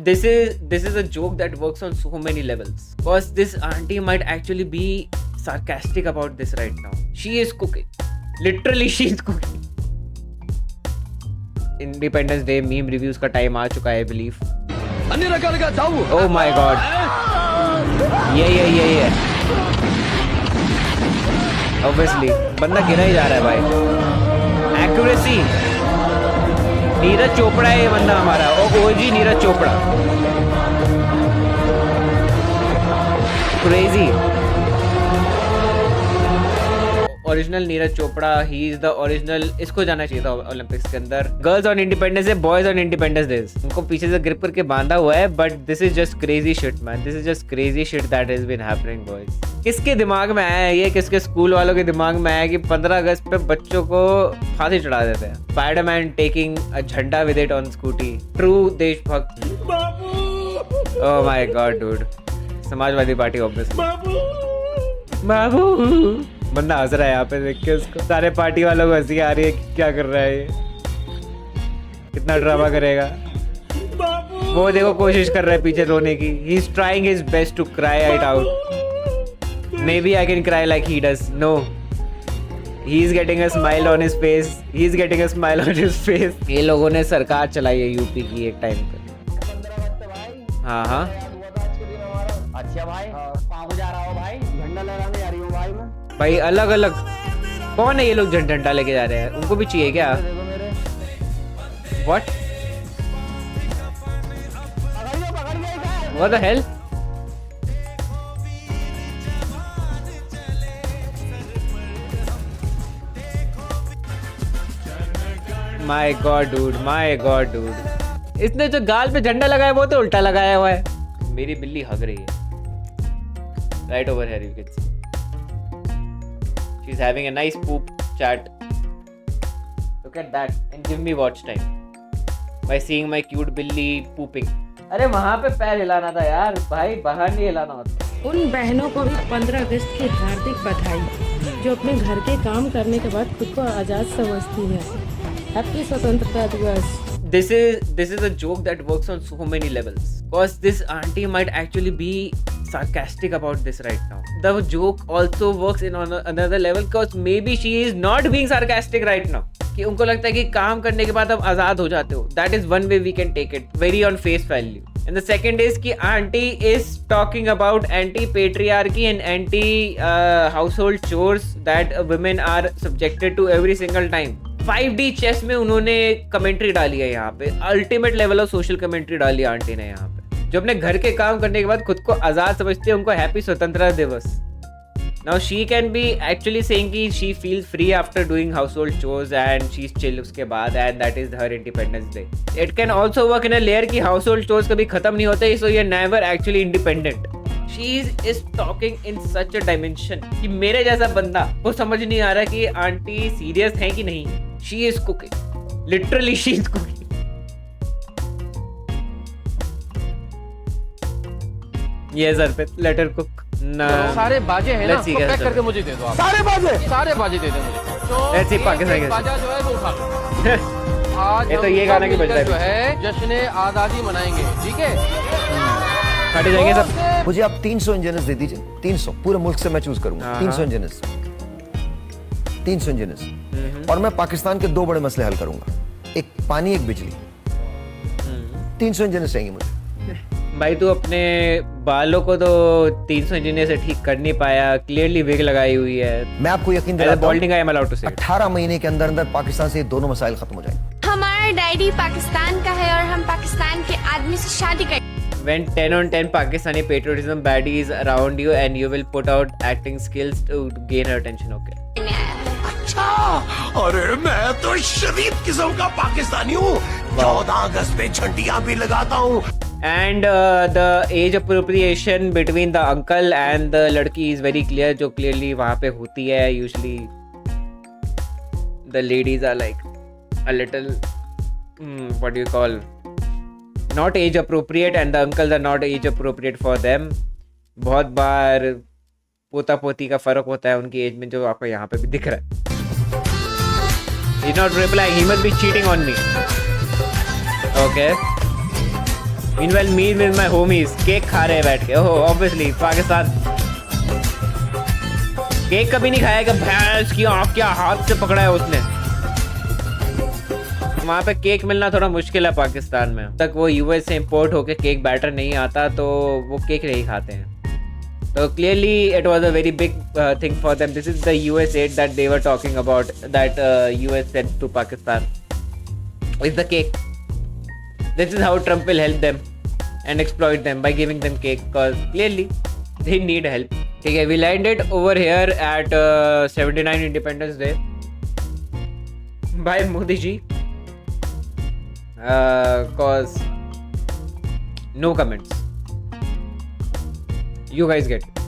this is a joke that works on so many levels. Because this auntie might actually be sarcastic about this right now. She is cooking. Literally, she is cooking. Independence Day meme reviews का time आ चुका है, I believe. Oh my God. ये. Obviously, बंदा गिरा ही जा रहा है भाई. Accuracy. नीरज चोपड़ा है ये बंदा हमारा. OG Neeraj Chopra. Crazy. Original Neeraj Chopra. He is the original. इसको जाना चाहिए था ओलंपिक्स के अंदर. Girls on independence day, boys on independence day. उनको पीछे से ग्रिप करके बांधा हुआ है. But this is just crazy shit man. This is just crazy shit that has been happening boys. किसके दिमाग में आया है ये? किसके स्कूल वालों के दिमाग में आया कि 15 अगस्त पे बच्चों को फांसी चढ़ा देते हैं? स्पाइडरमैन टेकिंग अ झंडा with it on scooty. True देशभक्त. Oh my god dude. Samajwadi Party obviously. बाबू बंदा हंस रहा है यहाँ पे देख के उसको. सारे पार्टी वालों को हंसी आ रही है कि क्या कर रहा है ये. कितना ड्रामा करेगा. वो देखो कोशिश कर रहा है पीछे रोने की. He is trying his best to cry it out. Maybe I can cry like he does. No, he is getting a smile on his face. He is getting a smile on his face. ये लोगों ने सरकार चलाई है UP की एक time पे. हाँ. अच्छा भाई, कहाँ जा रहा हो भाई? झंडा लहराने जा रही हूँ भाई मैं. भाई अलग अलग कौन है ये लोग? झंडा लेके जा रहे हैं. उनको भी चाहिए क्या? What? What the hell? My God dude. इसने जो गाल पे झंडा लगाया वो तो उल्टा लगाया हुआ है. मेरी बिल्ली हग रही है. Right over here you can see. She's having a nice poop chat. Look at that and give me watch time by seeing my cute बिल्ली pooping. अरे वहाँ पे पैर हिलाना था यार भाई, बाहर नहीं हिलाना होता. उन बहनों को भी 15 अगस्त की हार्दिक बधाई जो अपने घर के काम करने के बाद खुद को आज़ाद समझती हैं. हैप्पी स्वतंत्रता दिवस. This is a joke that works on so many levels. Because this auntie might actually be sarcastic about this right now. The joke also works in on another level because maybe she is not being sarcastic right now. कि उनको लगता है कि काम करने के बाद आप आज़ाद हो जाते हो. That is one way we can take it, very on face value. And the second is कि auntie is talking about anti-patriarchy and anti-household chores that women are subjected to every single time. 5D chess में उन्होंने commentary डाली है यहाँ पे. Ultimate level of social commentary डाली aunty ने यहाँ पे. जो अपने घर के काम करने के बाद खुद को आज़ाद समझते हैं उनको हैप्पी स्वतंत्रता दिवस. Now she can be actually saying कि she feel free after doing household chores and she is chill उसके बाद and that is her independence day. It can also work in a layer कि household chores कभी खत्म नहीं होते, so you never actually independent. She is talking in such a dimension कि मेरे जैसा बंदा वो समझ नहीं आ रहा कि आंटी सीरियस है कि नहीं. She is cooking. Literally she is cooking. Yes Arpit, let her cook. ना सारे बाजे हैं ना, Let's see, उसको guys, पैक करके मुझे दे दो आप. सारे बाजे दे दो मुझे. तो Let's see, एक पाकिस्तान एक के बाजा जो है वो उठा लो. आज ये तो हम ये सब गाना की मिलकर बजता है. जो है जश्न आज़ादी मनाएंगे. ठीक है, फटे जाएंगे सब. मुझे आप 300 इंजीनियर्स दे दीजिए. 300 पूरे मुल्क से मैं चूज करूंगा. 300 इंजीनियर्स. 300 इंजीनियर्स. और मैं पाकिस्तान के 2 बड़े मसले हल करूंगा. एक पानी, एक बिजली. 300 इंजीनियर्स चाहिए मुझे. भाई तू अपने बालों को तो 300 इंजीनियर से ठीक कर नहीं पाया. क्लियरली विग लगाई हुई है. मैं आपको यकीन दिलाता हूं, बॉल्डिंग I am allowed to say 18 महीने के अंदर अंदर पाकिस्तान से ये दोनों मसाइल खत्म हो जाएंगे. हमारा डैडी पाकिस्तान का है और हम पाकिस्तान के आदमी से शादी कर. When 10 on 10 Pakistani patriotism baddies around you and you will put out acting skills to gain her attention, okay? अच्छा, अरे मैं तो शरीफ किस्म का पाकिस्तानी हूँ. 14 अगस्त पे झंडियाँ भी लगाता हूँ. And the age appropriation between the uncle and the लड़की is very clear, जो clearly वहाँ पे होती है. Usually the ladies are like a little what do you call, not age appropriate and the uncles are not age appropriate for them. बहुत बार पोता पोती का फर्क होता है उनकी एज में, जो आपको यहाँ पे भी दिख रहा है. He's not replying. He must be cheating on me. Okay. Meanwhile, me with my homies, cake खा रहे हैं बैठ के. Oh, obviously, Pakistan. केक कभी नहीं खाएगा. भैंस की आँख क्या हाथ से पकड़ा है उसने. वहाँ पे केक मिलना थोड़ा मुश्किल है पाकिस्तान में. तक वो यूएस से इंपोर्ट होके केक बैटर नहीं आता तो वो केक नहीं खाते हैं. So clearly it was a very big thing for them. This is the US aid that they were talking about, that US sent to Pakistan. It's the cake. This is how Trump will help them and exploit them by giving them cake, because clearly they need help. Okay, we landed over here at 79 Independence Day. By Modi ji. Cause no comments. You guys get it.